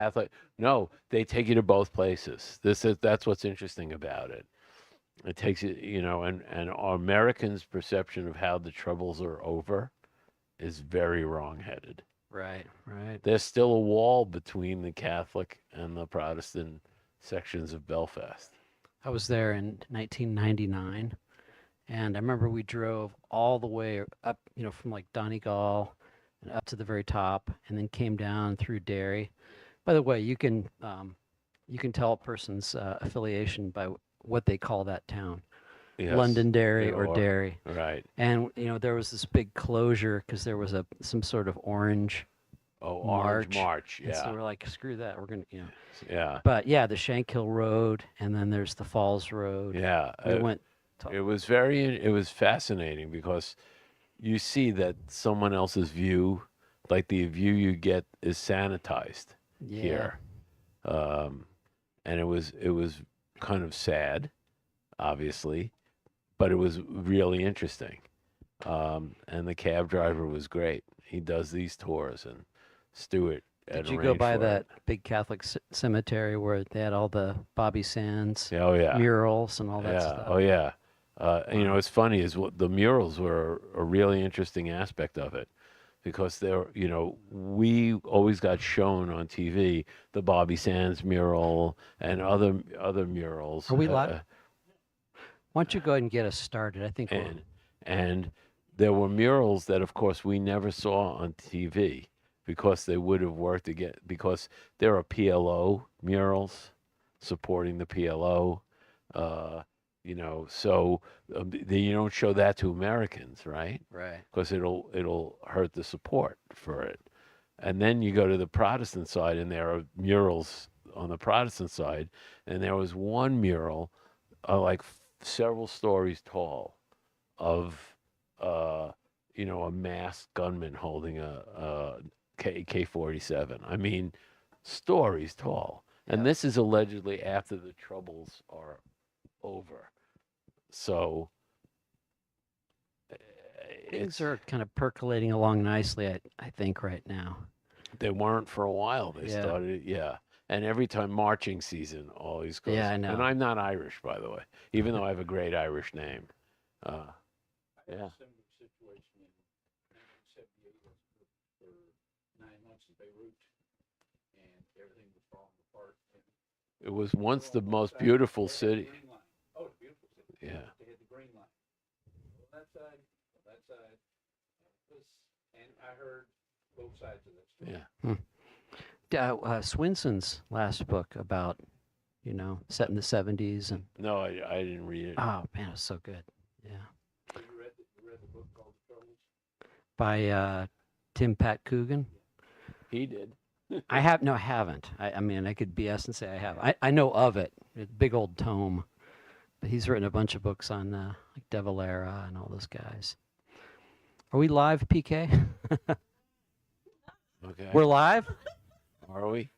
Catholic. No, they take you to both places. That's what's interesting about it. It takes you, and our Americans' perception of how the troubles are over is very wrong-headed. Right, right. There's still a wall between the Catholic and the Protestant sections of Belfast. I was there in 1999, and I remember we drove all the way up, from like Donegal and up to the very top, and then came down through Derry. By the way, you can tell a person's affiliation by what they call that town, Yes, Londonderry or or Derry. right. And there was this big closure because there was some sort of orange Oh, Orange march, March. and so Yeah, we're like, screw that, we're gonna, yeah, But yeah, the Shankill Road, and then there's the Falls Road. yeah. We went. To, It was fascinating because you see that someone else's view, like the view you get, is sanitized yeah, here, um, and it was kind of sad, obviously, but it was really interesting. And the cab driver was great. He does these tours, and Stuart had did you go arranged by for it. that big Catholic cemetery where they had all the Bobby Sands Yeah, oh yeah, murals and all that yeah, oh stuff? yeah. Wow. It's funny is what the murals were a really interesting aspect of it because we always got shown on TV the Bobby Sands mural and other murals, Are we live? Why don't you go ahead and get us started? I think we'll. and and there were murals that, of course, we never saw on TV because they would have worked again because there are PLO murals supporting the PLO. Uh, so you don't show that to Americans, right? Right. Because it'll hurt the support for it. And then you go to the Protestant side, and there are murals on the Protestant side, and there was one mural, like several stories tall, of a masked gunman holding a AK-47. I mean, stories tall. And Yeah. this is allegedly after the troubles are over. So Things it's are kind of percolating along nicely, I think, right now. they weren't for a while. They Yeah. started, yeah. And every time marching season always Yeah, goes. I And know. I'm not Irish, by the way, even though I have a great Irish name. Uh, yeah. It was once the most beautiful city. Yeah. Yeah. Hmm. Swinson's last book about, set in the 70s and No, I didn't read it. oh man, it was so good. Yeah. By Tim Pat Coogan. He did. I have no, I haven't. I mean, I could BS and say I have. I know of it. It's a big old tome. But he's written a bunch of books on like De Valera and all those guys. Are we live, PK? Okay. We're live. Are we?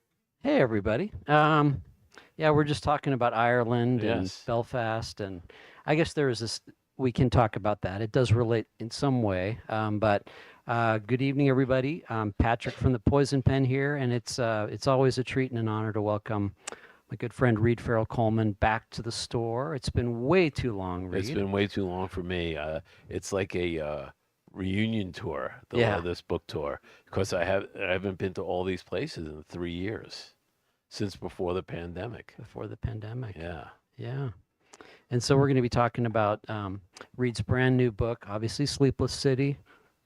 Hey, everybody. Yeah, we're just talking about Ireland and Yes. Belfast, and I guess there is this. We can talk about that. It does relate in some way. But good evening, everybody. Patrick from the Poison Pen here, and it's always a treat and an honor to welcome my good friend Reed Farrel Coleman back to the store. It's been way too long, Reed. It's been way too long for me. It's like a reunion tour, Yeah. this book tour, because I haven't been to all these places in 3 years since before the pandemic. Before the pandemic. Yeah. Yeah. And so we're going to be talking about Reed's brand new book, obviously Sleepless City,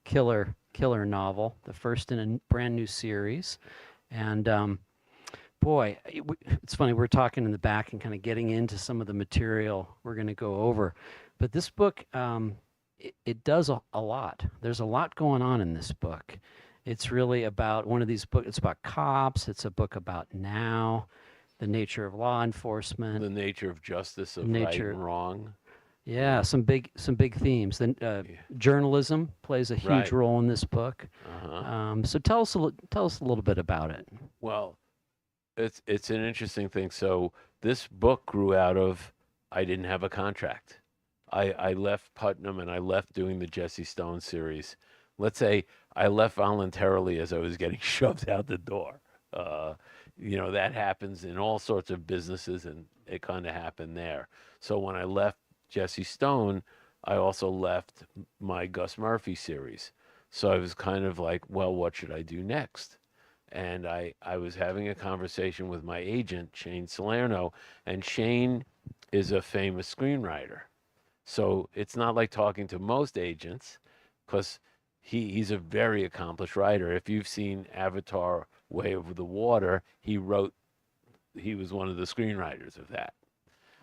killer novel, the first in a brand new series. And boy, it's funny, we're talking in the back and kind of getting into some of the material we're going to go over. But this book, it does a lot. There's a lot going on in this book. It's really about one of these books. It's about cops. It's a book about now, the nature of law enforcement, The nature of justice, of right nature. and wrong. Yeah, some big themes. Then Yeah. journalism plays a huge Right. role in this book. Uh-huh. So tell us a little bit about it. Well, it's an interesting thing. So this book grew out of I didn't have a contract. I left Putnam and I left doing the Jesse Stone series. Let's say I left voluntarily as I was getting shoved out the door. That happens in all sorts of businesses, and it kind of happened there. So when I left Jesse Stone, I also left my Gus Murphy series. So I was kind of like, well, what should I do next? And I was having a conversation with my agent, Shane Salerno, and Shane is a famous screenwriter. So it's not like talking to most agents because he's a very accomplished writer. If you've seen Avatar Way Over the Water, he was one of the screenwriters of that.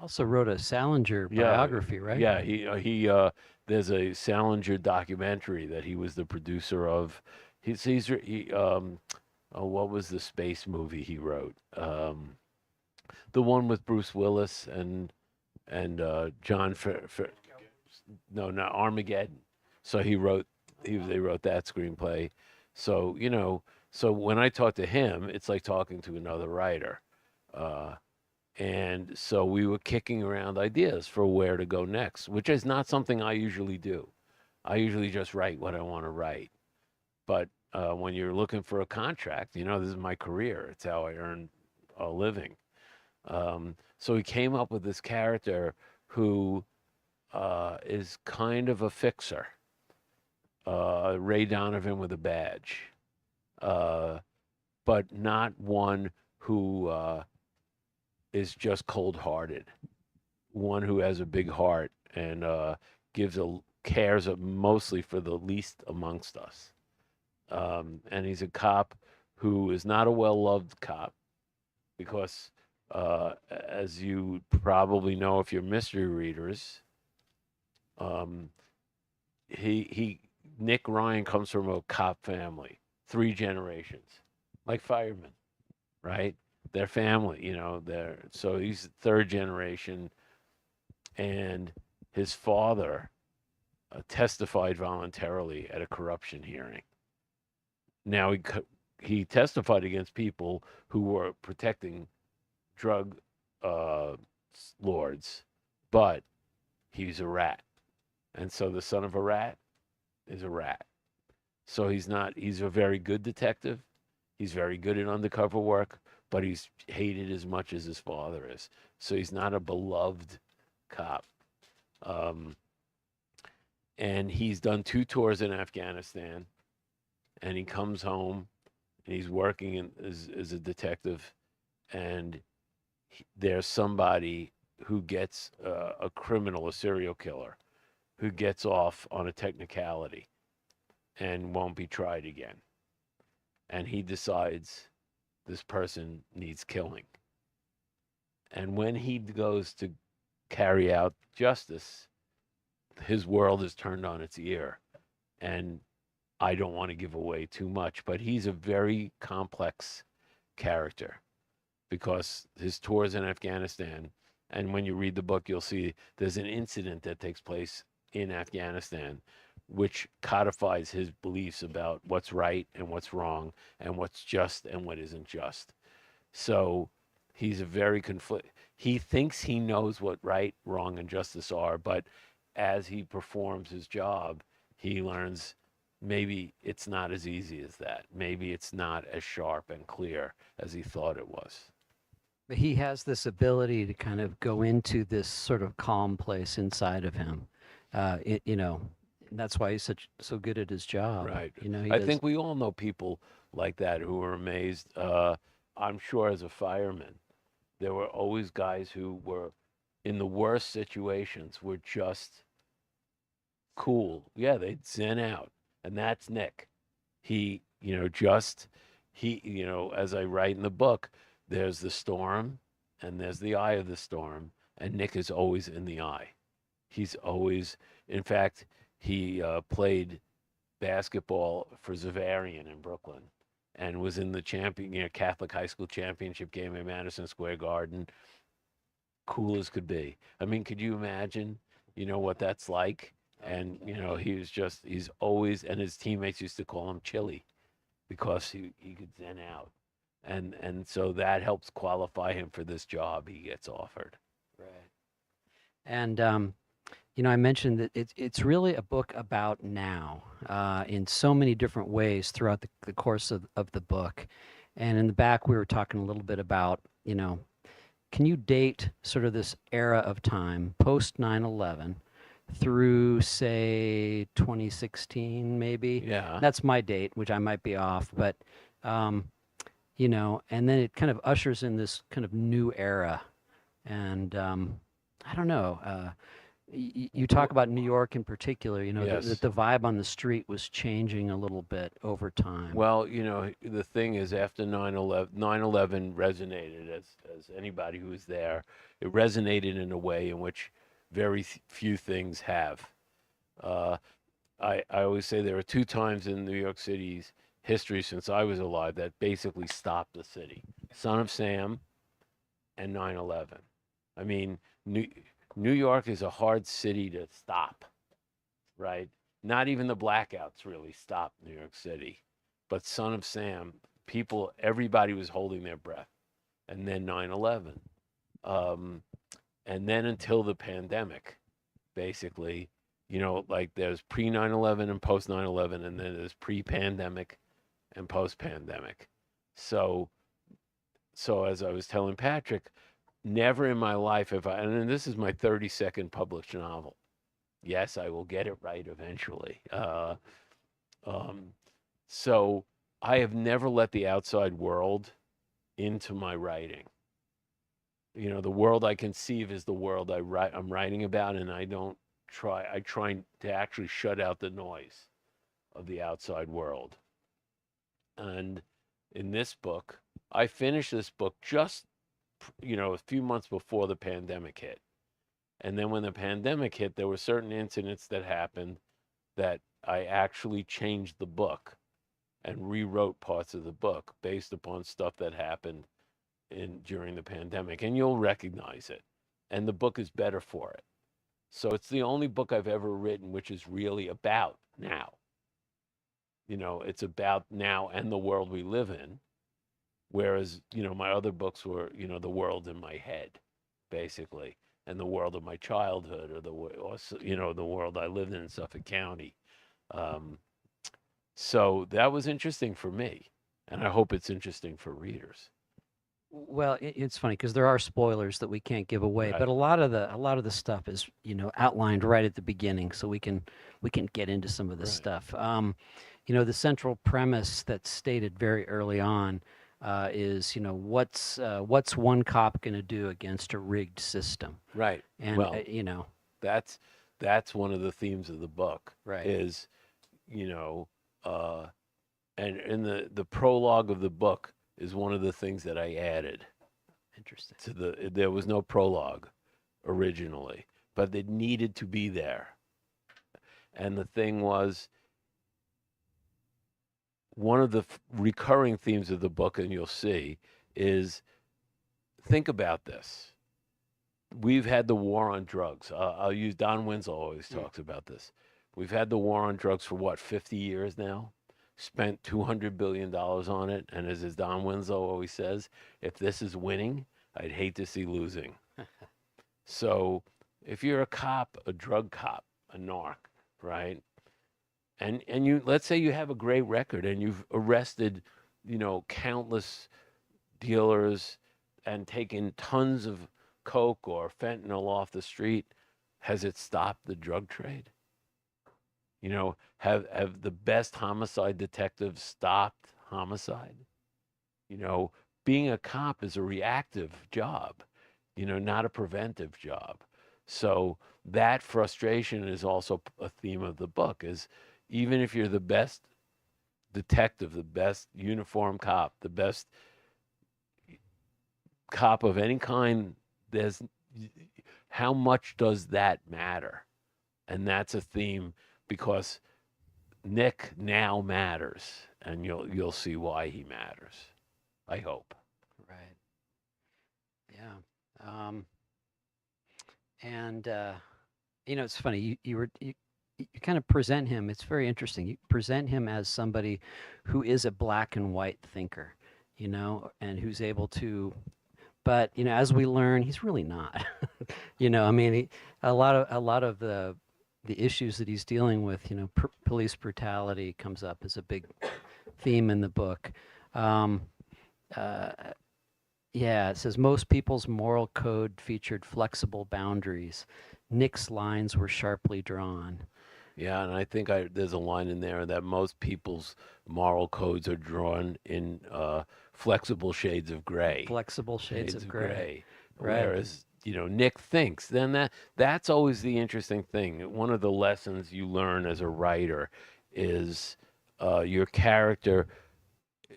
Also wrote a Salinger Yeah, biography, right? yeah. There's a Salinger documentary that he was the producer of. What was the space movie he wrote? The one with Bruce Willis and John no, not Armageddon. So they wrote that screenplay. So so when I talk to him, it's like talking to another writer. Uh, and so we were kicking around ideas for where to go next, which is not something I usually do. I usually just write what I want to write. But when you're looking for a contract, this is my career. It's how I earn a living. So he came up with this character who is kind of a fixer, Ray Donovan with a badge, uh, but not one who is just cold-hearted. One who has a big heart and cares mostly for the least amongst us. And he's a cop who is not a well-loved cop because, as you probably know if you're mystery readers, um, he Nick Ryan comes from a cop family, 3 generations, like firemen, right? Their family, so he's third generation, and his father testified voluntarily at a corruption hearing. Now he testified against people who were protecting drug uh, lords, but he's a rat, and so the son of a rat is a rat. So he's not. He's a very good detective. He's very good at undercover work, but he's hated as much as his father is. So he's not a beloved cop. Um, and he's done 2 tours in Afghanistan, and he comes home, and he's working as a detective, and there's somebody who gets a criminal, a serial killer, who gets off on a technicality and won't be tried again. And he decides this person needs killing. And when he goes to carry out justice, his world is turned on its ear. And I don't want to give away too much, but he's a very complex character because his tours in Afghanistan, and when you read the book, you'll see there's an incident that takes place in Afghanistan which codifies his beliefs about what's right and what's wrong and what's just and what isn't just. So he's a very conflict. He thinks he knows what right, wrong, and justice are, but as he performs his job, he learns maybe it's not as easy as that. Maybe it's not as sharp and clear as he thought it was. But he has this ability to kind of go into this sort of calm place inside of him. And that's why he's so good at his job. Right. He I does. think we all know people like that who are amazed. I'm sure as a fireman, there were always guys who were in the worst situations were just cool. Yeah, they'd zen out. And that's Nick. He, just as I write in the book, there's the storm and there's the eye of the storm, and Nick is always in the eye. He's always, in fact, he played basketball for Zavarian in Brooklyn and was in the Catholic high school championship game in Madison Square Garden. Cool as could be. I mean, could you imagine, what that's like? And, he's always, and his teammates used to call him Chili because he could zen out. And so that helps qualify him for this job he gets offered. Right. And I mentioned that it's really a book about now in so many different ways throughout the course of the book. And in the back, we were talking a little bit about, can you date sort of this era of time post 9/11 through, say, 2016, maybe? Yeah. That's my date, which I might be off, but, um, and then it kind of ushers in this kind of new era. And I don't know. You talk about New York in particular, that Yes. the vibe on the street was changing a little bit over time. Well, the thing is, after 9/11 resonated, as anybody who was there, it resonated in a way in which very few things have. Uh, I always say there are two times in New York City's history since I was alive that basically stopped the city: Son of Sam and 9/11. I mean, New, New York is a hard city to stop, right? Not even the blackouts really stopped New York City. But Son of Sam, everybody was holding their breath. And then 9/11. Um, and then until the pandemic, basically, like there's pre 9/11 and post 9/11, and then there's pre pandemic and post pandemic. So, so as I was telling Patrick, never in my life have and this is my 32nd published novel. Yes, I will get it right eventually. Um, so I have never let the outside world into my writing. The world I conceive is the world I'm writing about, and I try to actually shut out the noise of the outside world. And in this book, I finished this book just, a few months before the pandemic hit. And then when the pandemic hit, there were certain incidents that happened that I actually changed the book and rewrote parts of the book based upon stuff that happened during the pandemic, and you'll recognize it. And the book is better for it. So it's the only book I've ever written which is really about now. It's about now and the world we live in. Whereas, my other books were, the world in my head, basically, and the world of my childhood, the world I lived in Suffolk County. Um, so that was interesting for me, and I hope it's interesting for readers. Well, it's funny because there are spoilers that we can't give away, but Right, a lot of the stuff is outlined right at the beginning, so we can get into some of this right, stuff. The central premise that's stated very early on is what's one cop going to do against a rigged system, right. and Well, that's one of the themes of the book right, is, you know, uh, and in the prologue of the book is one of the things that I added interesting, to there was no prologue originally, but it needed to be there. And the thing was, one of the recurring themes of the book, and you'll see, is think about this. We've had the war on drugs. I'll use Don Winslow always talks about this. We've had the war on drugs for what, 50 years now? Spent $200 billion on it. And as Don Winslow always says, if this is winning, I'd hate to see losing. So if you're a cop, a drug cop, a narc, right? And you, let's say you have a great record and you've arrested, countless dealers and taken tons of coke or fentanyl off the street. Has it stopped the drug trade? Have the best homicide detectives stopped homicide? You know, being a cop is a reactive job, not a preventive job. So that frustration is also a theme of the book is even if you're the best detective, the best uniform cop, the best cop of any kind, there's how much does that matter? And that's a theme because Nick now matters, and you'll see why he matters. I hope. right, yeah, and it's funny you kind of present him. It's very interesting. You present him as somebody who is a black and white thinker, and who's able to. But as we learn, he's really not. I mean, a lot of the issues that he's dealing with, police brutality comes up as a big theme in the book. Um, uh, yeah, it says most people's moral code featured flexible boundaries. Nick's lines were sharply drawn. Yeah, and I think there's a line in there that most people's moral codes are drawn in flexible shades of gray. Flexible shades Shades of of gray. gray. Right. Whereas, Nick thinks. Then that's always the interesting thing. One of the lessons you learn as a writer is your character.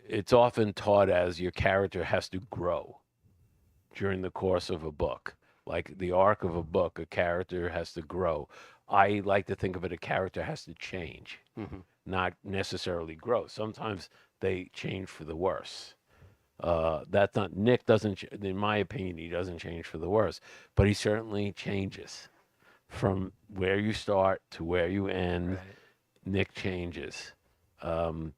It's often taught as your character has to grow during the course of a book. Like the arc of a book, a character has to grow. I like to think of it, a character has to change, Hmm. not necessarily grow. Sometimes they change for the worse. That's not Nick doesn't, in my opinion, he doesn't change for the worse, but he certainly changes from where you start to where you end. Right. Nick changes. Um,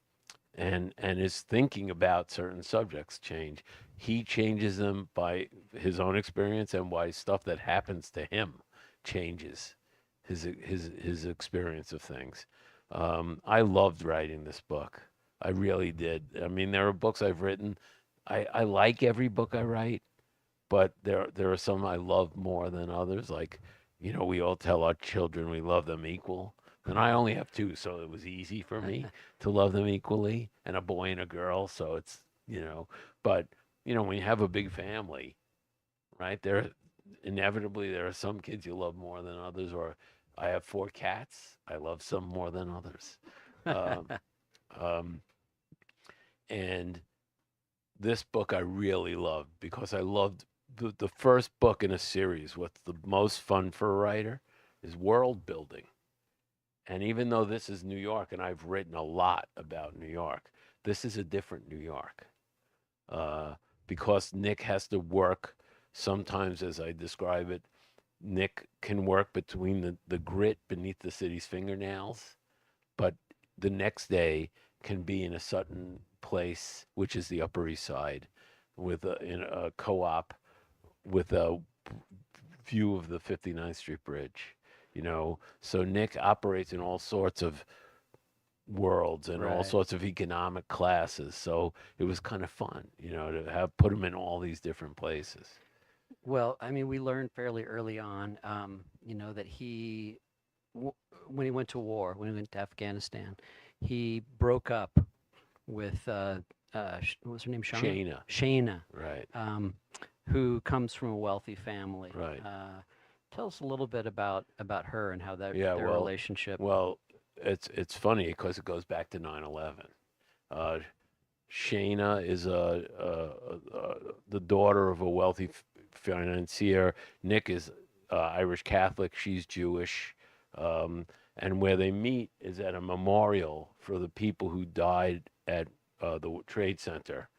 and his thinking about certain subjects change. He changes them by his own experience and by stuff that happens to him changes his experience of things. I loved writing this book. I really did. I mean, there are books I've written. I like every book I write, but there are some I love more than others. Like, we all tell our children we love them equal. And I only have two, so it was easy for me to love them equally, and a boy and a girl. So it's, but when you have a big family, right? Inevitably there are some kids you love more than others. Or I have four cats. I love some more than others. Um, um, and this book I really loved because I loved the first book in a series. What's the most fun for a writer is world building. And even though this is New York, and I've written a lot about New York, this is a different New York uh, because Nick has to work sometimes, as I describe it. Nick can work between the grit beneath the city's fingernails, but the next day can be in a certain place, which is the Upper East Side, in a co-op with a view of the 59th Street Bridge. So Nick operates in all sorts of worlds and all Right. sorts of economic classes. So it was kind of fun, to have put him in all these different places. Well, I mean, we learned fairly early on, that w- when he went to war, when he went to Afghanistan, he broke up with, what was her name? Shauna? Shayna, Shayna, right, um, who comes from a wealthy family. right. Tell us a little bit about her and how Yeah, their relationship. well, it's funny because it goes back to 9/11. Uh, Shayna is the daughter of a wealthy financier. Nick is Irish Catholic. She's Jewish. Um, and where they meet is at a memorial for the people who died at the Trade Center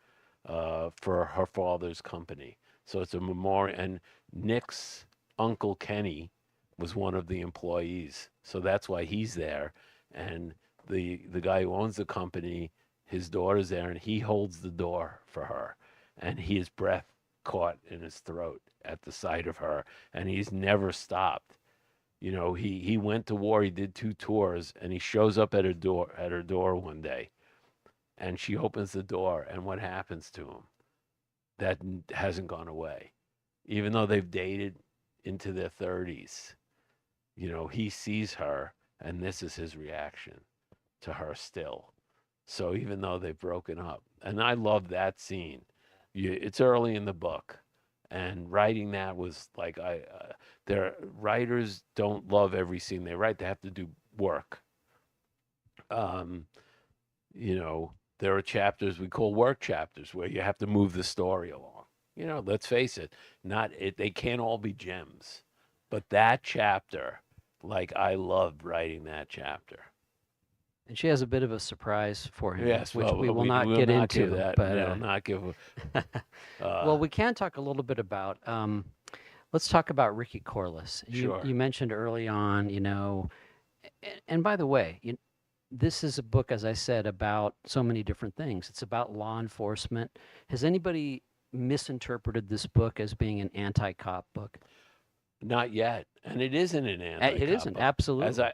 for her father's company. So it's a memorial. And Nick's uncle Kenny was one of the employees. So that's why he's there. And the guy who owns the company, his daughter's there, and he holds the door for her. And his breath caught in his throat at the sight of her. And he's never stopped. He went to war, he did 2 tours, and he shows up at her door one day. And she opens the door, and what happens to him? That hasn't gone away. Even though they've dated into their 30s, he sees her, and this is his reaction to her still. So even though they've broken up, and I love that scene. It's early in the book, and writing that was like their writers don't love every scene they write. They have to do work. Um, there are chapters we call work chapters where you have to move the story along. Let's face it, not it. They can't all be gems, but that chapter, like I loved writing that chapter. And she has a bit of a surprise for him, Yes, which well, we will we not will get not give into. that. But No, not give. well, we can talk a little bit about. Let's talk about Ricky Corliss. Sure. You mentioned early on, and by the way, this is a book, as I said, about so many different things. It's about law enforcement. Has anybody misinterpreted this book as being an anti-cop book? Not yet, and it isn't an It anti-cop isn't, book. As absolutely.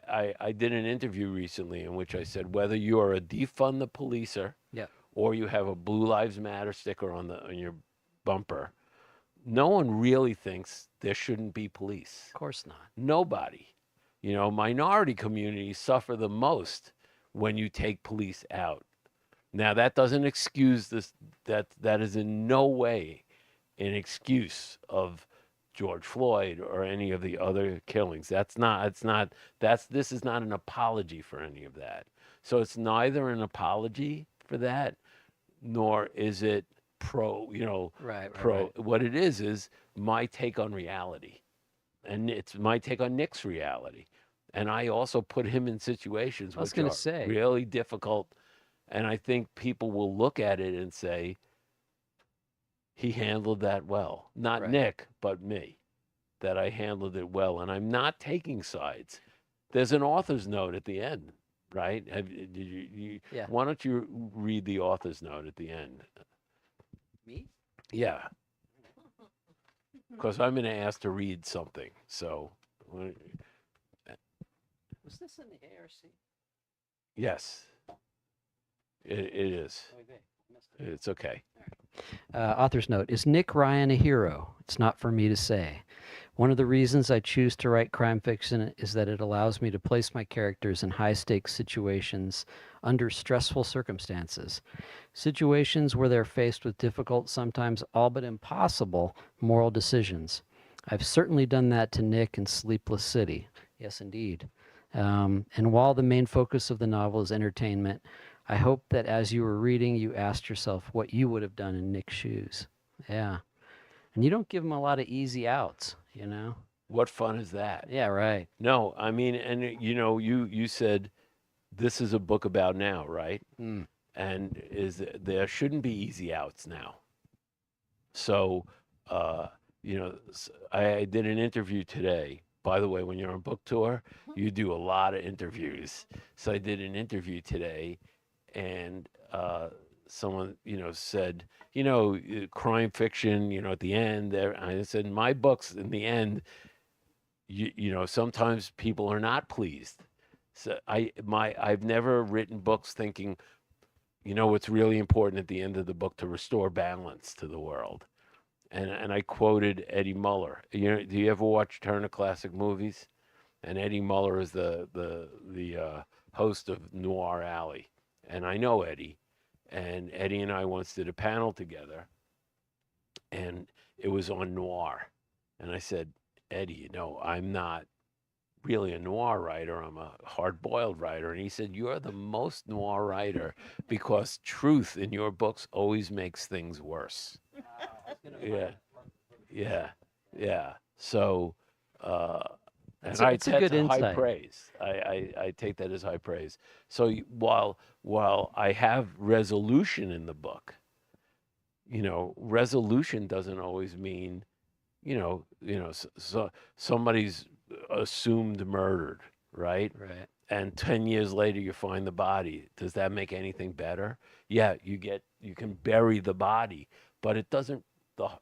I did an interview recently in which I said whether you are a defund the policer Yeah. or you have a Blue Lives Matter sticker on your bumper, no one really thinks there shouldn't be police. Of course not. Nobody. Minority communities suffer the most when you take police out. Now that doesn't excuse this. That is in no way an excuse of George Floyd or any of the other killings. That's not. It's not. This is not an apology for any of that. So it's neither an apology for that, nor is it pro. Right, right, Pro. right. What it is my take on reality, and it's my take on Nick's reality. And I also put him in situations I was which going to are say, really difficult. And I think people will look at it and say, he handled that well. Not right. Nick, but me, that I handled it well. And I'm not taking sides. There's an author's note at the end, right? Yeah. Why don't you read the author's note at the end? Me? Yeah, because I'm going to ask to read something. So, Was this in the ARC? yes, it is. It's okay. Author's note. Is Nick Ryan a hero? It's not for me to say. One of the reasons I choose to write crime fiction is that it allows me to place my characters in high stakes situations under stressful circumstances. Situations where they're faced with difficult, sometimes all but impossible, moral decisions. I've certainly done that to Nick in Sleepless City. Yes, indeed. And while the main focus of the novel is entertainment, I hope that as you were reading, you asked yourself what you would have done in Nick's shoes. Yeah. And you don't give him a lot of easy outs, you know? What fun is that? Yeah, right. No, I mean, and you said this is a book about now, right? Mm. And there shouldn't be easy outs now. So, uh, I did an interview today. By the way, when you're on book tour, you do a lot of interviews. So I did an interview today, and someone, said, crime fiction, at the end there. I said, in my books, in the end, sometimes people are not pleased. So I've never written books thinking, what's really important at the end of the book to restore balance to the world. And I quoted Eddie Muller. Do you ever watch Turner Classic Movies? And Eddie Muller is the host of Noir Alley. And I know Eddie. And Eddie and I once did a panel together, and it was on noir. And I said, Eddie, I'm not really a noir writer. I'm a hard-boiled writer. And he said, you're the most noir writer because truth in your books always makes things worse. Yeah, yeah, yeah. So, and It's a good that's high insight. praise. I take that as high praise. So while I have resolution in the book, resolution doesn't always mean, somebody's assumed murdered, right? Right. And 10 years later you find the body. Does that make anything better? Yeah, you can bury the body, but it doesn't.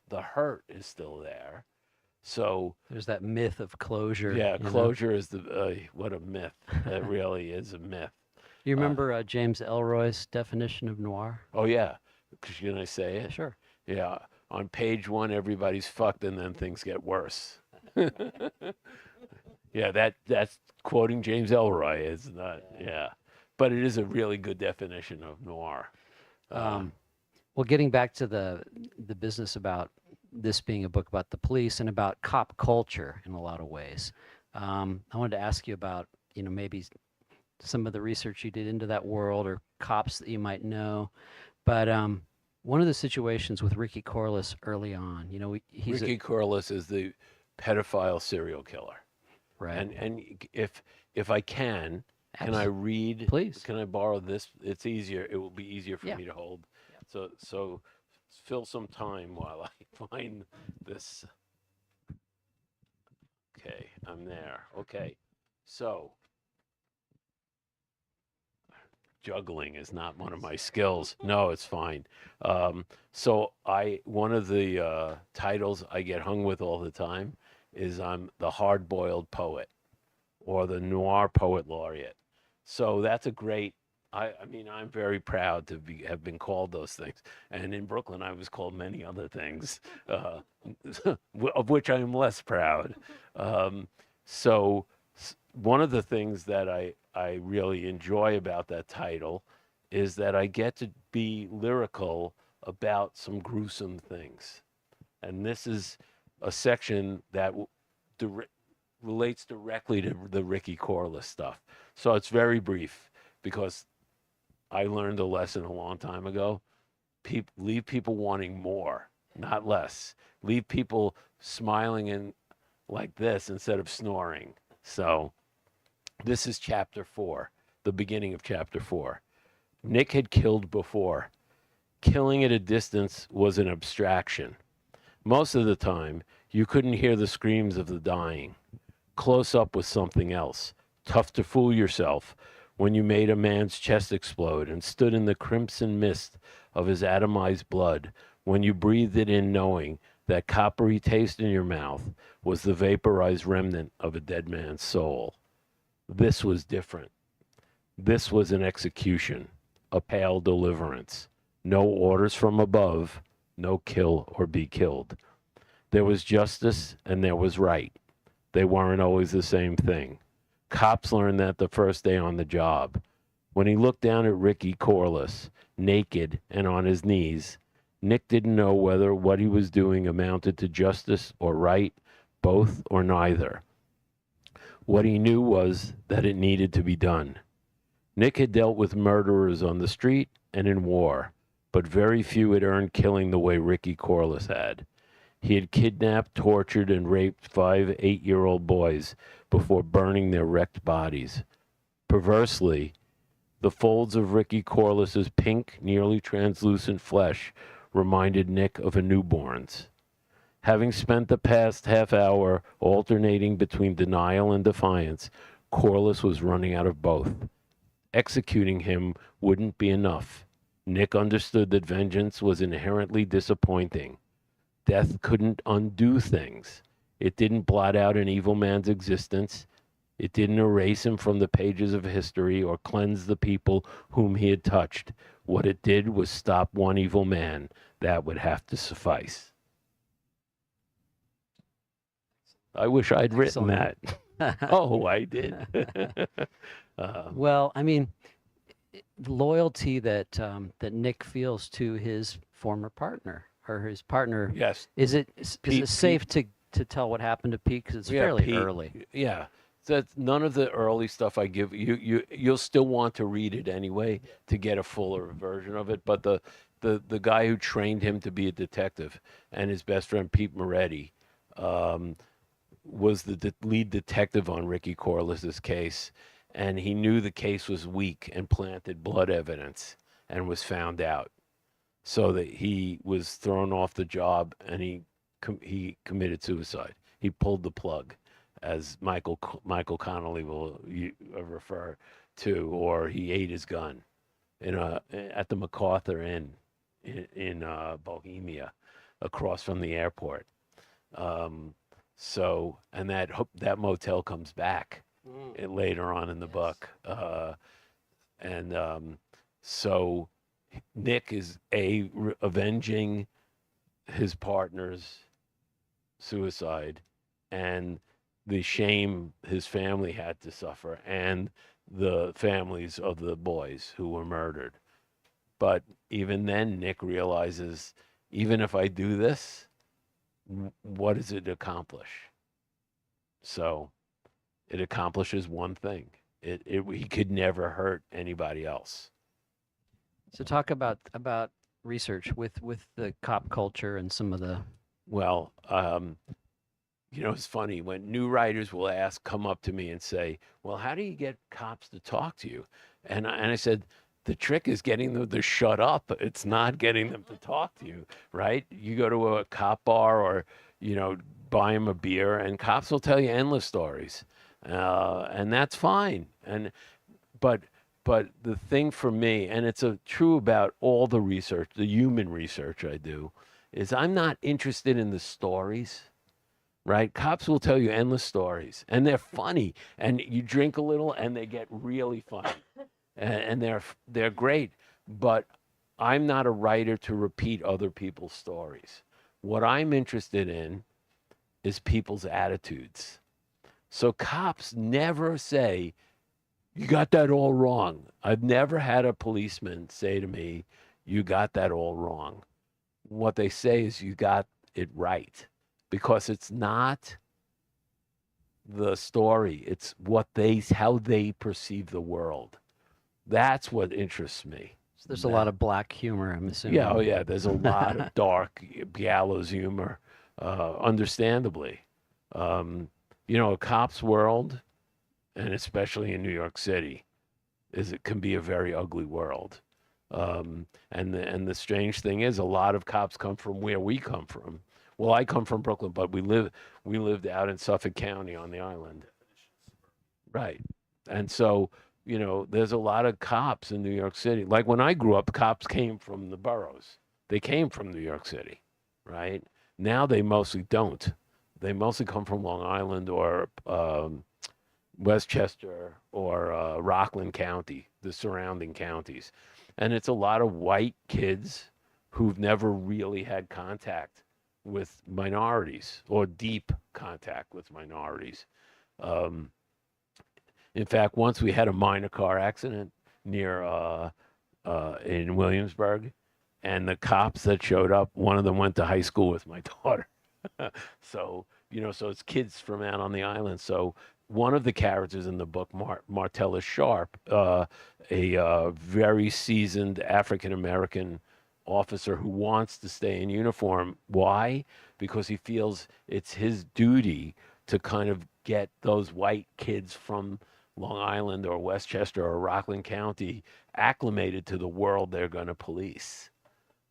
The hurt is still there. So There's that myth of closure. yeah, you know? closure is what a myth. It really is a myth. You remember James Elroy's definition of noir? Oh yeah, can I say Yeah, it? sure. Yeah, on page 1, everybody's fucked, and then things get worse. Yeah, that's quoting James Elroy. It's not. Yeah, but it is a really good definition of noir. Well, getting back to the business about this being a book about the police and about cop culture in a lot of ways, I wanted to ask you about maybe some of the research you did into that world or cops that you might know. But one of the situations with Ricky Corliss early on, he's Ricky Corliss is the pedophile serial killer. right. And if I can I read? Please. Can I borrow this? It's easier. It will be easier for Yeah. me to hold. So fill some time while I find this. Okay, I'm there. Okay, so juggling is not one of my skills. No, it's fine. So one of the titles I get hung with all the time is I'm the hard-boiled poet or the noir poet laureate. So that's a great I mean, I'm very proud to have been called those things. And in Brooklyn, I was called many other things, uh, of which I am less proud. Um, so, one of the things that I really enjoy about that title is that I get to be lyrical about some gruesome things. And this is a section that dir- relates directly to the Ricky Corliss stuff. So, it's very brief because I learned a lesson a long time ago. Leave people wanting more, not less. Leave people smiling and like this instead of snoring. So this is chapter 4, the beginning of chapter 4. Nick had killed before. Killing at a distance was an abstraction. Most of the time, you couldn't hear the screams of the dying. Close up was something else. Tough to fool yourself when you made a man's chest explode and stood in the crimson mist of his atomized blood, when you breathed it in knowing that coppery taste in your mouth was the vaporized remnant of a dead man's soul. This was different. This was an execution, a pale deliverance. No orders from above, no kill or be killed. There was justice and there was right. They weren't always the same thing. Cops learned that the first day on the job. When he looked down at Ricky Corliss, naked and on his knees, Nick didn't know whether what he was doing amounted to justice or right, both or neither. What he knew was that it needed to be done. Nick had dealt with murderers on the street and in war, but very few had earned killing the way Ricky Corliss had. He had kidnapped, tortured, and raped 5 8-year-old boys before burning their wrecked bodies. Perversely, the folds of Ricky Corliss's pink, nearly translucent flesh reminded Nick of a newborn's. Having spent the past half hour alternating between denial and defiance, Corliss was running out of both. Executing him wouldn't be enough. Nick understood that vengeance was inherently disappointing. Death couldn't undo things. It didn't blot out an evil man's existence. It didn't erase him from the pages of history or cleanse the people whom he had touched. What it did was stop one evil man. That would have to suffice. I wish I'd written that. Oh, I did. Well, I mean, the loyalty that that Nick feels to his former partner or his partner. Yes. Is it Pete, safe to tell what happened to Pete because it's fairly Pete, early? Yeah. That's none of the early stuff I give you'll still want to read it anyway to get a fuller version of it. But the guy who trained him to be a detective and his best friend Pete Moretti was the lead detective on Ricky Corliss's case, and he knew the case was weak and planted blood evidence and was found out, so that he was thrown off the job and he committed suicide. He pulled the plug, as Michael Connolly will refer to, or he ate his gun at the MacArthur Inn in Bohemia, across from the airport. So, and that motel comes back later on in the book, and so Nick is avenging his partner's suicide and the shame his family had to suffer and the families of the boys who were murdered. But even then, Nick realizes, even if I do this, what does it accomplish? So it accomplishes one thing. He could never hurt anybody else. So talk about research with the cop culture and some of the. Well, it's funny when new writers will come up to me and say, "Well, how do you get cops to talk to you?" And I said, the trick is getting them to shut up. It's not getting them to talk to you, right? You go to a cop bar or, buy them a beer, and cops will tell you endless stories, and that's fine. But the thing for me, and it's true about all the research, the human research I do, is I'm not interested in the stories. Right? Cops will tell you endless stories, and they're funny, and you drink a little, and they get really funny. and they're great. But I'm not a writer to repeat other people's stories. What I'm interested in is people's attitudes. So cops never say, "You got that all wrong." I've never had a policeman say to me, "You got that all wrong." What they say is, "You got it right," because it's not the story, it's how they perceive the world. That's what interests me. So there's a lot That, of black humor, I'm yeah, oh assuming. yeah, there's a lot of dark gallows humor, understandably. Um, a cop's world, and especially in New York City, it can be a very ugly world. And the strange thing is, a lot of cops come from where we come from. Well, I come from Brooklyn, but we lived out in Suffolk County on the island. Right. And so, there's a lot of cops in New York City. Like when I grew up, cops came from the boroughs. They came from New York City, right? Now they mostly don't. They mostly come from Long Island or Westchester or Rockland County, the surrounding counties. And it's a lot of white kids who've never really had contact with minorities or deep contact with minorities. Um, in fact, once we had a minor car accident near in Williamsburg, and the cops that showed up, one of them went to high school with my daughter. So it's kids from out on the island. So one of the characters in the book, Martellus Sharp, a very seasoned African American officer who wants to stay in uniform. Why? Because he feels it's his duty to kind of get those white kids from Long Island or Westchester or Rockland County acclimated to the world they're going to police.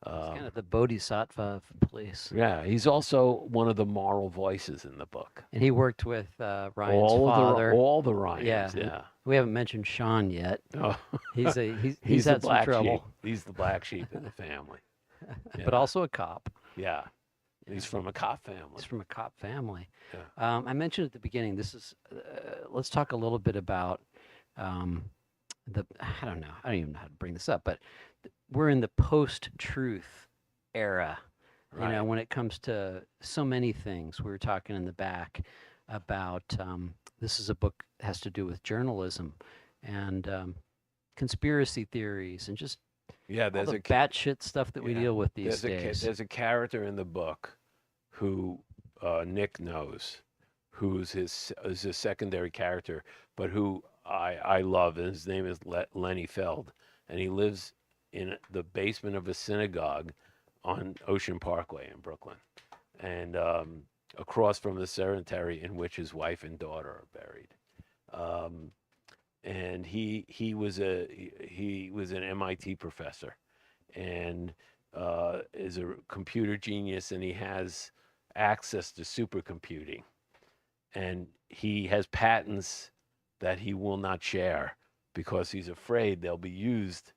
He's kind Um, of the bodhisattva of police. yeah, he's also one of the moral voices in the book. And he worked with Ryan's All of the father. all the Yeah, Ryans, and yeah. we haven't mentioned Sean yet. Oh, He's he's the had some black sheep. trouble, He's the black sheep in the family. but Yeah, also a cop. yeah. Yeah, He's from a cop family. he's from a cop family. Yeah. I mentioned at the beginning. This is. Let's talk a little bit about um, the. I don't know. I don't even know how to bring this up, but we're in the post-truth era. Right. When it comes to so many things. We were talking in the back about this is a book that has to do with journalism and conspiracy theories and just Yeah, all there's the a batshit stuff that we yeah. deal with these days. There's a character in the book who Nick knows, who's is his secondary character, but who I love, and his name is Lenny Feld, and he lives in the basement of a synagogue on Ocean Parkway in Brooklyn, and across from the cemetery in which his wife and daughter are buried. Um, and he was an MIT professor, and is a computer genius, and he has access to supercomputing, and he has patents that he will not share because he's afraid they'll be used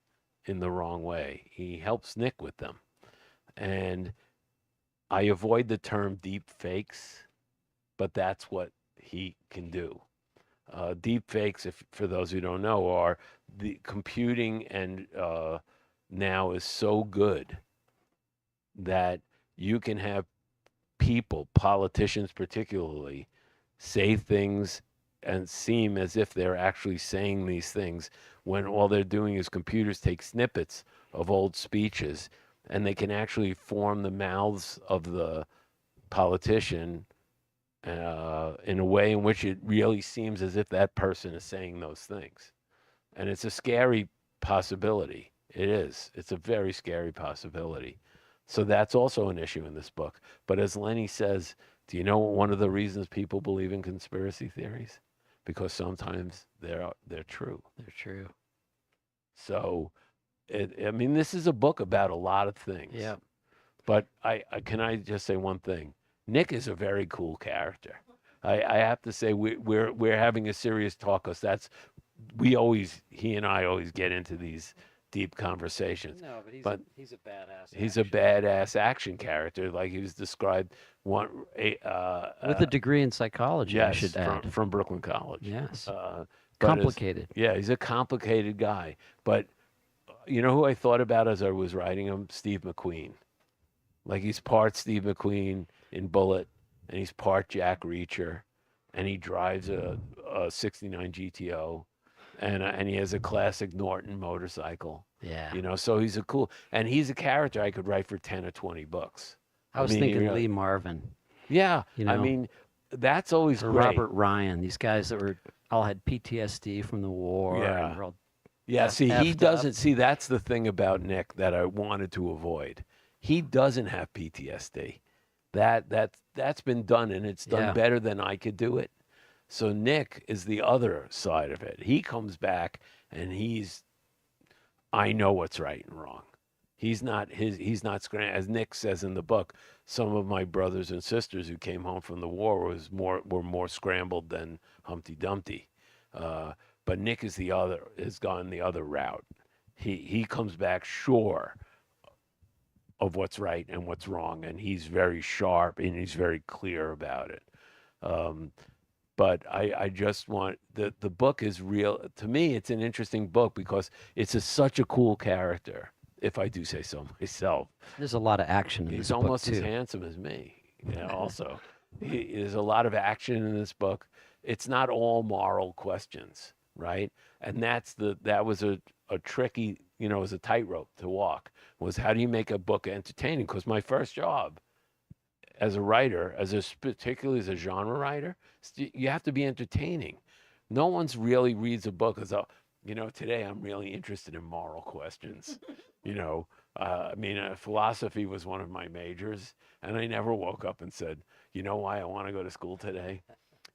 in the wrong way. He helps Nick with them, and I avoid the term deep fakes, but that's what he can do. Deep fakes, if for those who don't know, are the computing and now is so good that you can have people, politicians particularly, say things and seem as if they're actually saying these things when all they're doing is computers take snippets of old speeches and they can actually form the mouths of the politician in a way in which it really seems as if that person is saying those things. And it's a scary possibility. It is. It's a very scary possibility. So that's also an issue in this book. But as Lenny says, do you know one of the reasons people believe in conspiracy theories? Because sometimes they're true. They're true. So, I mean, this is a book about a lot of things. Yeah. But I just say one thing? Nick is a very cool character. I have to say we're having a serious talk because he and I always get into these deep conversations. No, but But he's a badass. he's a badass action character, like he was described with a degree in psychology, I yes, should add. from Brooklyn College. Yes. but as Complicated. yeah, he's a complicated guy. But you know who I thought about as I was writing him? Steve McQueen. Like he's part Steve McQueen in Bullet, and he's part Jack Reacher, and he drives a '69 GTO, and he has a classic Norton motorcycle. Yeah. You know, so he's a cool, and he's a character I could write for 10 or 20 books. I I was mean, he thinking really, Lee Marvin, yeah. you I know, mean, that's always or great. Robert Ryan. These guys that were all had PTSD from the war and Yeah. were all Yeah, see, he effed up. doesn't see that's the thing about Nick that I wanted to avoid. He doesn't have PTSD. That's been done and it's done Yeah. better than I could do it. So Nick is the other side of it. He comes back and I know what's right and wrong. He's not as Nick says in the book, some of my brothers and sisters who came home from the war were more scrambled than Humpty Dumpty. Uh, but Nick has gone the other route. He comes back sure of what's right and what's wrong, and he's very sharp and he's very clear about it. Um, but I just want the book is real to me. It's an interesting book because such a cool character, if I do say so myself. There's a lot of action in He's this book almost as too. handsome as me. Also, there's a lot of action in this book. It's not all moral questions, right? And that was a tricky, it was a tightrope to walk. Was how do you make a book entertaining? Because my first job as a writer, particularly as a genre writer, you have to be entertaining. No one's really reads a book as today I'm really interested in moral questions. you know, philosophy was one of my majors, and I never woke up and said, you know why I want to go to school today?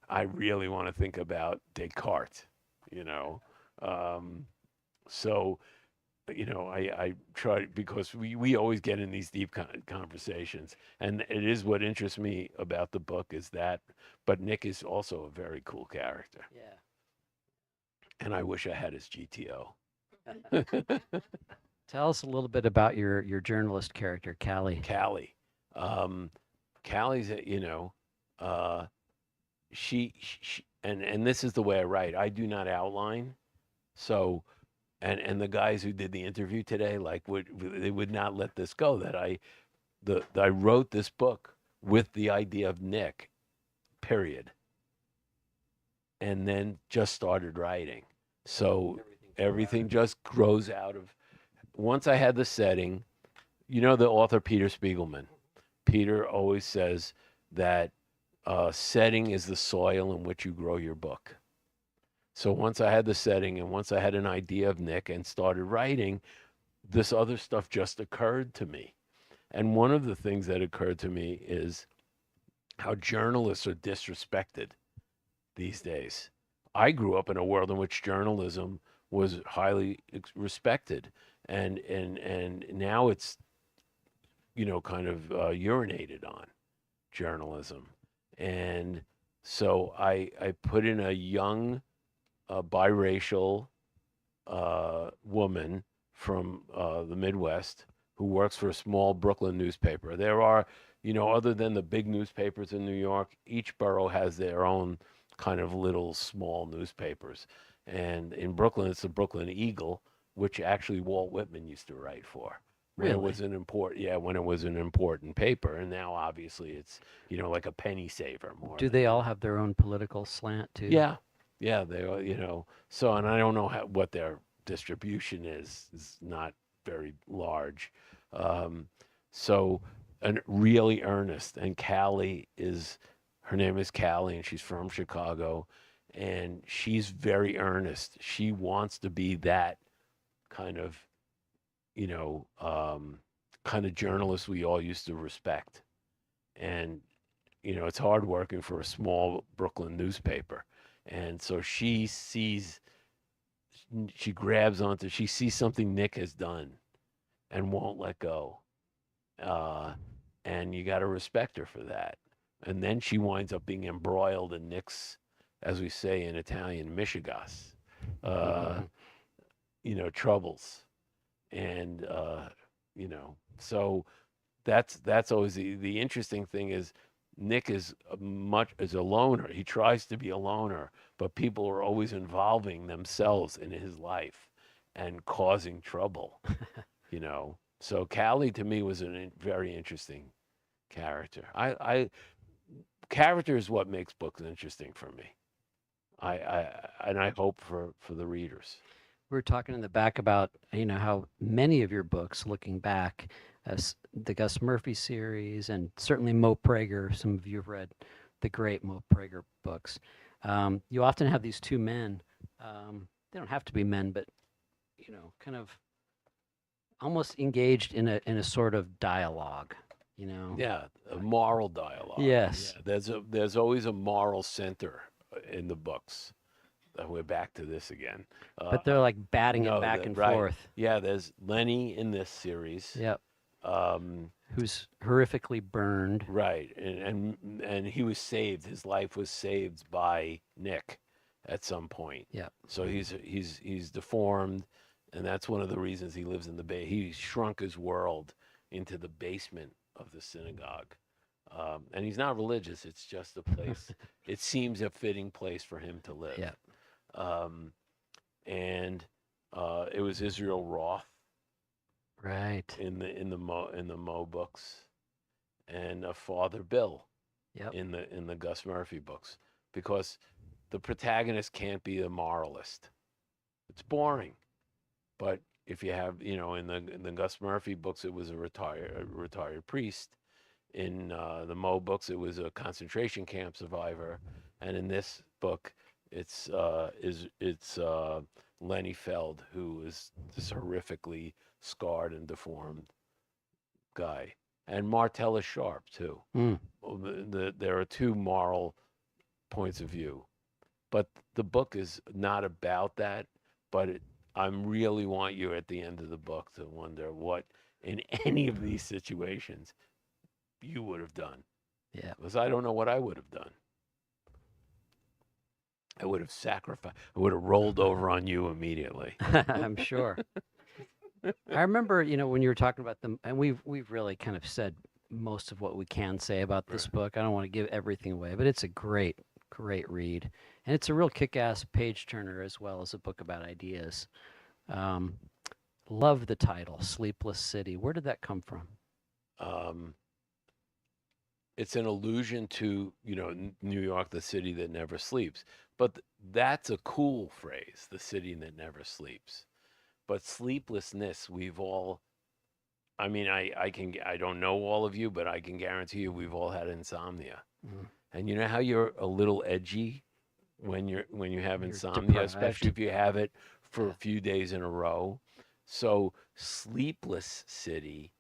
I really want to think about Descartes, you know. Um, so I try because we always get in these deep conversations, and it is what interests me about the book is that. But Nick is also a very cool character, Yeah. and I wish I had his GTO. Tell us a little bit about your journalist character, Callie. Callie, um, Callie's uh, she and this is the way I write. I do not outline, so and the guys who did the interview today they would not let this go that I wrote this book with the idea of Nick, period, and then just started writing. So everything just grows out of once I had the setting. The author Peter Spiegelman. Peter always says that setting is the soil in which you grow your book. So once I had the setting and once I had an idea of Nick and started writing, this other stuff just occurred to me. And one of the things that occurred to me is how journalists are disrespected these days. I grew up in a world in which journalism was highly respected, and now it's kind of urinated on journalism, and so I put in a young biracial woman from the Midwest who works for a small Brooklyn newspaper. There are, other than the big newspapers in New York, each borough has their own kind of little small newspapers. And in Brooklyn, it's the Brooklyn Eagle, which actually Walt Whitman used to write for. When it Really? was when it was an important paper, and now obviously it's like a penny saver more. Do they all have their own political slant too? Yeah, yeah, they are, So, and I don't know what their distribution is. It's not very large. Um, so, and really earnest. And her name is Callie, and she's from Chicago, and she's very earnest. She wants to be that kind of, you know, um, kind of journalist we all used to respect. And it's hard working for a small Brooklyn newspaper. And so she sees something Nick has done and won't let go. Uh, and you got to respect her for that. And then she winds up being embroiled in Nick's, as we say in Italian, mishigas, uh, troubles. And, so that's always the interesting thing is Nick is a loner. He tries to be a loner, but people are always involving themselves in his life and causing trouble, you know. So Callie to me was a very interesting character. Character is what makes books interesting for me. And I hope for the readers. We were talking in the back about how many of your books, looking back, as the Gus Murphy series, and certainly Mo Prager. Some of you have read the great Mo Prager books. You often have these two men. They don't have to be men, but kind of almost engaged in a sort of dialogue. Yeah, a moral dialogue. Yes. Yeah, there's always a moral center in the books. We're back to this again. But they're like batting it No, back and right. forth. Yeah, there's Lenny in this series. Yep. Um, Who's horrifically burned. right, and he was saved. His life was saved by Nick at some point. Yep. So he's deformed, and that's one of the reasons he lives in the bay. He shrunk his world into the basement of the synagogue. And he's not religious. It's just a place. It seems a fitting place for him to live. Yep. Um, and it was Israel Roth Right. in the Mo books, and Father Bill Yep. in the Gus Murphy books, because the protagonist can't be a moralist. It's boring. But if you have, in the Gus Murphy books, it was a retired priest. In the Mo books, it was a concentration camp survivor, and in this book, it's Lenny Feld, who is this horrifically scarred and deformed guy, and Martella Sharp too. Mm. There are two moral points of view, but the book is not about that. But I really want you at the end of the book to wonder what, in any of these situations, you would have done. Yeah. Because I don't know what I would have done. I would have sacrificed. I would have rolled over on you immediately. I'm sure. I remember, when you were talking about them, and we've really kind of said most of what we can say about this book. I don't want to give everything away, but it's a great read, and it's a real kick-ass page turner as well as a book about ideas. Love the title, Sleepless City. Where did that come from? It's an allusion to, New York, the city that never sleeps. But that's a cool phrase, the city that never sleeps. But sleeplessness, we've all, I mean, I don't know all of you, but I can guarantee you we've all had insomnia. Mm. And you know how you're a little edgy when you have You're insomnia, deprived. especially if you have it for a few days in a row. So Sleepless City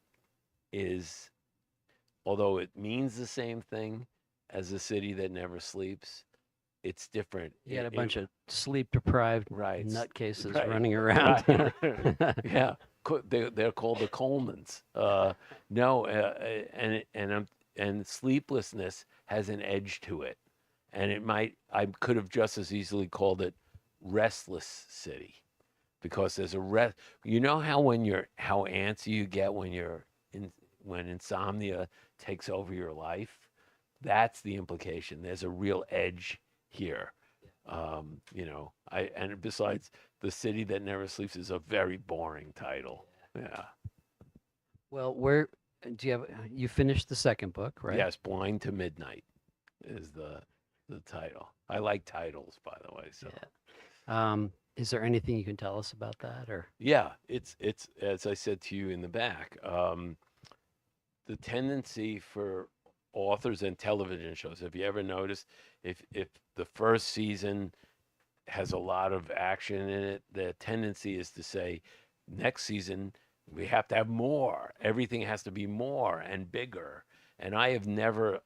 is, although it means the same thing as the city that never sleeps, it's different. You got a bunch of sleep-deprived Right. nutcases Right. running around. Right. Yeah, they're called the Colemans. No, and sleeplessness has an edge to it, and I could have just as easily called it restless city, because there's a rest. You know how how antsy you get when insomnia takes over your life. That's the implication. There's a real edge here. And besides, The City That Never Sleeps is a very boring title. Yeah. Well, where do you finished the second book, right? Yes, Blind to Midnight is the title. I like titles, by the way. So Yeah. Is there anything you can tell us about that, or? yeah, it's as I said to you in the back, the tendency for authors and television shows. Have you ever noticed if the first season has a lot of action in it, the tendency is to say, next season we have to have more. Everything has to be more and bigger. And I have never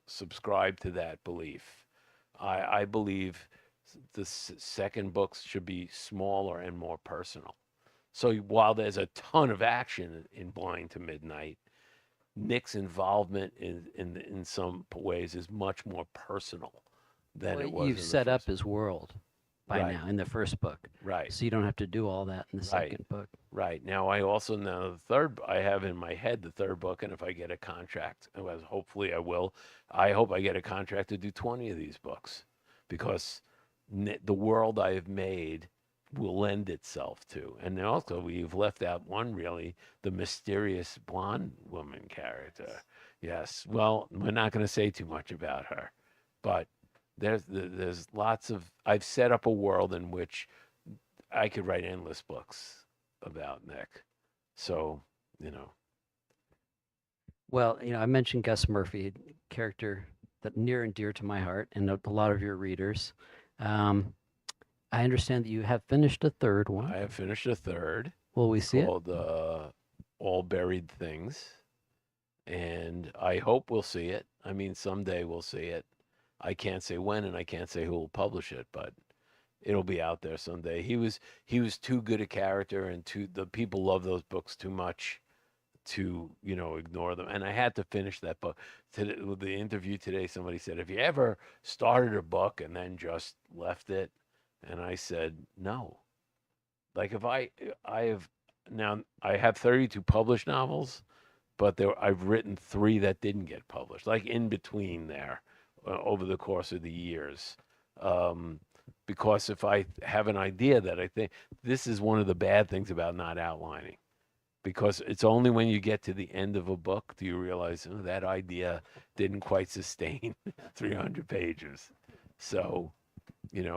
subscribed to that belief. I believe the second books should be smaller and more personal. So while there's a ton of action in Blind to Midnight, Nick's involvement in some ways is much more personal than Well, it was. you've in the set up first. his world. by Right. now in the first book. Right. So you don't have to do all that in the Right. second book. Right. Now I also know the third I have in my head the third book, and if I get a contract, as hopefully I will, I hope I get a contract to do 20 of these books because the world I have made will lend itself to. And then also we've left out one really, the mysterious blonde woman character. Yes. Well, we're not going to say too much about her, but there's lots of I've set up a world in which I could write endless books about Nick. So, you know, Well, I mentioned Gus Murphy, character that near and dear to my heart and a lot of your readers. Um, I understand that you have finished a third one. I have finished a third. Will we It's see it? called All Buried Things. And I hope we'll see it. I mean, someday we'll see it. I can't say when and I can't say who will publish it, but it'll be out there someday. He was too good a character and the people love those books too much to ignore them. And I had to finish that book. Today, with the interview today, somebody said, "Have you ever started a book and then just left it?" And I said, "No. Like if I have now I have 32 published novels, but I've written three that didn't get published, like in between there, over the course of the years." Um, because if I have an idea that I think this is one of the bad things about not outlining because it's only when you get to the end of a book do you realize, oh, that idea didn't quite sustain 300 pages. So,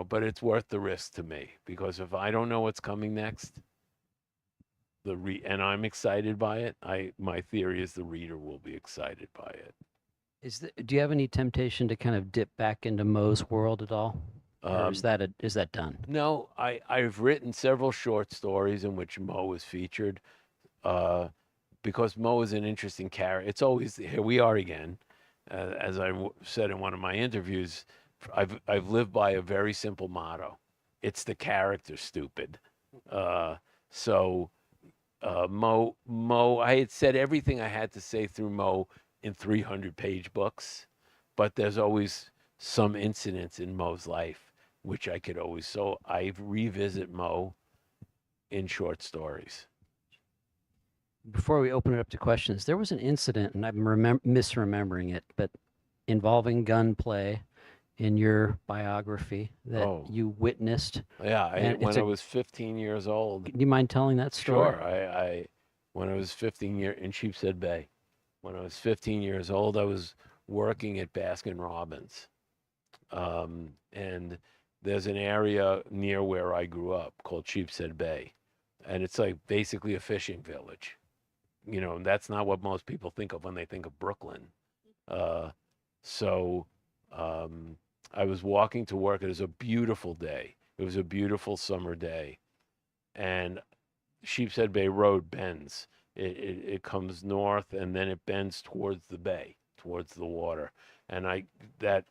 but it's worth the risk to me because if I don't know what's coming next, and I'm excited by it, my theory is the reader will be excited by it. Do you have any temptation to kind of dip back into Moe's world at all? Or Um, is that done? no, I've written several short stories in which Mo is featured. Uh, because Mo is an interesting character. It's always here we are again, as I said in one of my interviews. I've lived by a very simple motto: it's the character, stupid. Uh, so Mo, I had said everything I had to say through Mo in 300-page books, but there's always some incidents in Mo's life which I could always. So I revisit Mo in short stories. Before we open it up to questions, there was an incident, and I'm misremembering it, but involving gunplay in your biography that Oh, you witnessed. yeah, And it's when I was 15 years old. do you mind telling that story? Sure, when I was in Sheepshead Bay, when I was 15 years old, I was working at Baskin Robbins, and there's an area near where I grew up called Sheepshead Bay, and it's like basically a fishing village. That's not what most people think of when they think of Brooklyn. Uh, so um, I was walking to work. It was a beautiful day. It was a beautiful summer day, and Sheepshead Bay Road bends. It comes north and then it bends towards the bay, towards the water, and that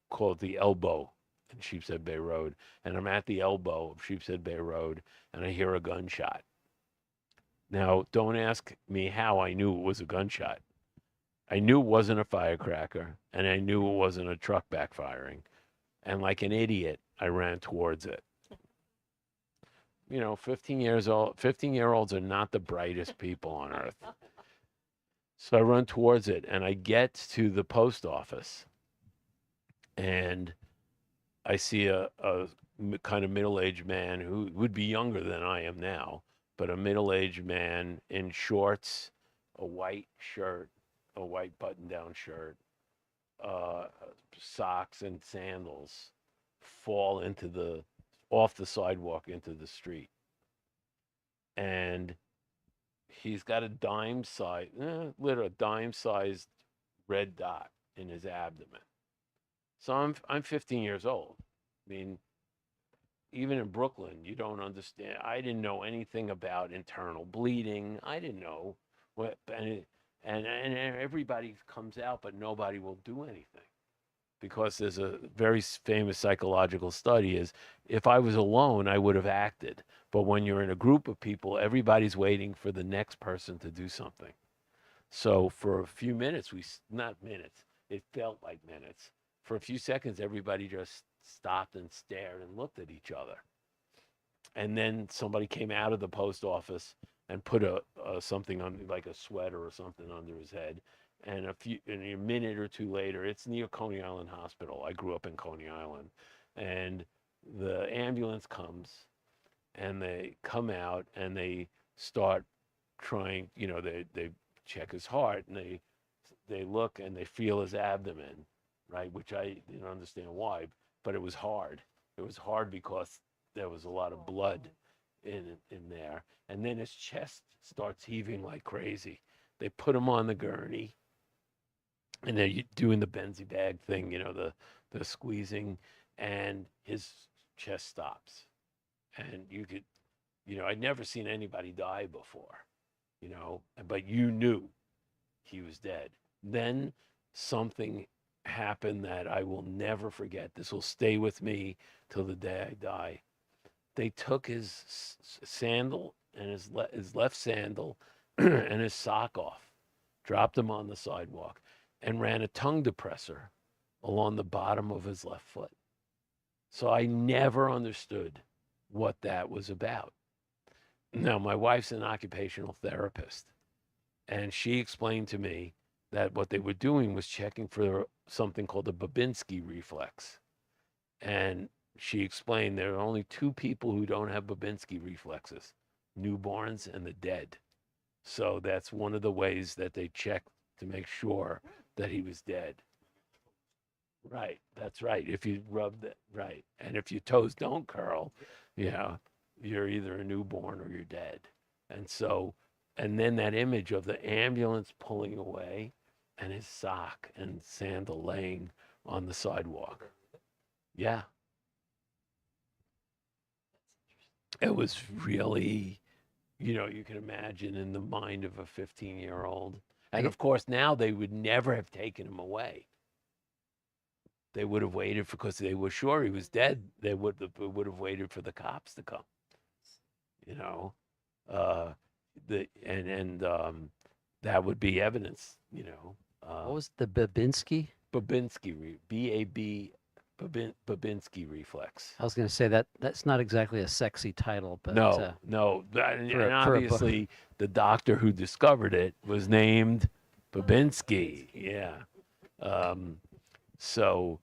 called the elbow in Sheepshead Bay Road, and I'm at the elbow of Sheepshead Bay Road, and I hear a gunshot. Now, don't ask me how I knew it was a gunshot. I knew it wasn't a firecracker, and I knew it wasn't a truck backfiring. And like an idiot, I ran towards it. 15 years old, 15-year-olds are not the brightest people on earth. So I run towards it, and I get to the post office, and I see a kind of middle-aged man who would be younger than I am now, but a middle-aged man in shorts, a white shirt, a white button-down shirt, uh, socks and sandals fall off the sidewalk into the street. And he's got a literally a dime-sized red dot in his abdomen. So I'm 15 years old. I mean, even in Brooklyn, you don't understand. I didn't know anything about internal bleeding. I didn't know what, and everybody comes out, but nobody will do anything because there's a very famous psychological study is if I was alone, I would have acted. But when you're in a group of people, everybody's waiting for the next person to do something. So for a few minutes, not minutes, it felt like minutes. For a few seconds, everybody just stopped and stared and looked at each other. And then somebody came out of the post office and put a something on, like a sweater or something, under his head. And a minute or two later, it's near Coney Island Hospital. I grew up in Coney Island, and the ambulance comes, and they come out and they start trying. They check his heart, and they look and they feel his abdomen, right? Which I didn't understand why, but it was hard. It was hard because there was a lot of blood in there, and then his chest starts heaving like crazy. They put him on the gurney, and they're doing the Benzie bag thing, the squeezing, and his chest stops, and I'd never seen anybody die before, but you knew he was dead. Then something happened that I will never forget. This will stay with me till the day I die. They took his sandal and his left sandal and his sock off, dropped him on the sidewalk, and ran a tongue depressor along the bottom of his left foot. So I never understood what that was about. Now, my wife's an occupational therapist, and she explained to me that what they were doing was checking for something called the Babinski reflex. And she explained there are only two people who don't have Babinski reflexes: newborns and the dead. So that's one of the ways that they check to make sure that he was dead. Right, that's right. If you rub that, right. And if your toes don't curl, yeah, you're either a newborn or you're dead. And so, and then that image of the ambulance pulling away and his sock and sandal laying on the sidewalk. Yeah, it was really, you can imagine in the mind of a 15-year-old. And of course, now they would never have taken him away. They would have waited because they were sure he was dead. They would have waited for the cops to come. You know, uh, that would be evidence. What was the Babinski? Babinski, Babinski reflex. I was going to say that's not exactly a sexy title, but No, and for a book. obviously the doctor who discovered it was named Babinski. Yeah. So,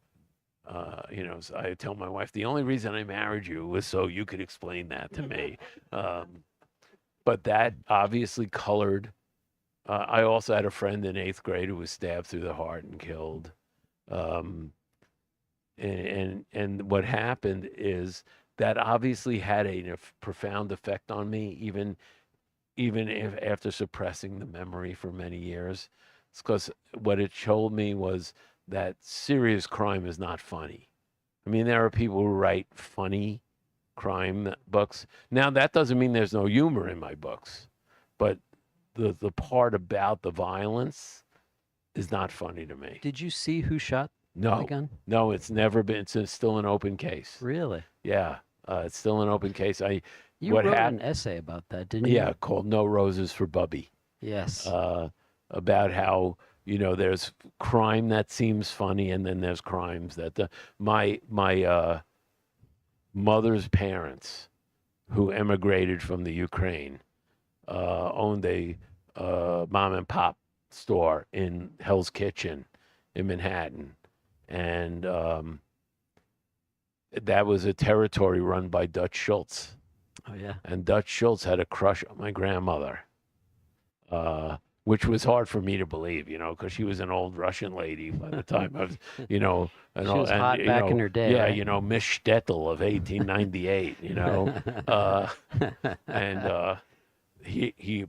so I tell my wife, the only reason I married you was so you could explain that to me. But that obviously colored. I also had a friend in 8th grade who was stabbed through the heart and killed. And what happened is that obviously had a profound effect on me, even if after suppressing the memory for many years. It's because what it showed me was that serious crime is not funny. I mean, there are people who write funny crime books. Now, that doesn't mean there's no humor in my books, but the part about the violence is not funny to me. Did you see who shot the No, gun? no, it's never been. It's still an open case. Really? Yeah, it's still an open case. You What wrote hap- an essay about that, didn't you? Yeah, called "No Roses for Bubby," Yes. about how there's crime that seems funny, and then there's crimes that my mother's parents, who emigrated from the Ukraine, owned a mom and pop store in Hell's Kitchen in Manhattan, and that was a territory run by Dutch Schultz. Oh yeah. And Dutch Schultz had a crush on my grandmother, which was hard for me to believe, because she was an old Russian lady by the time I was, She was and, hot back in her day. Yeah, right? Miss Stettel of 1898, and he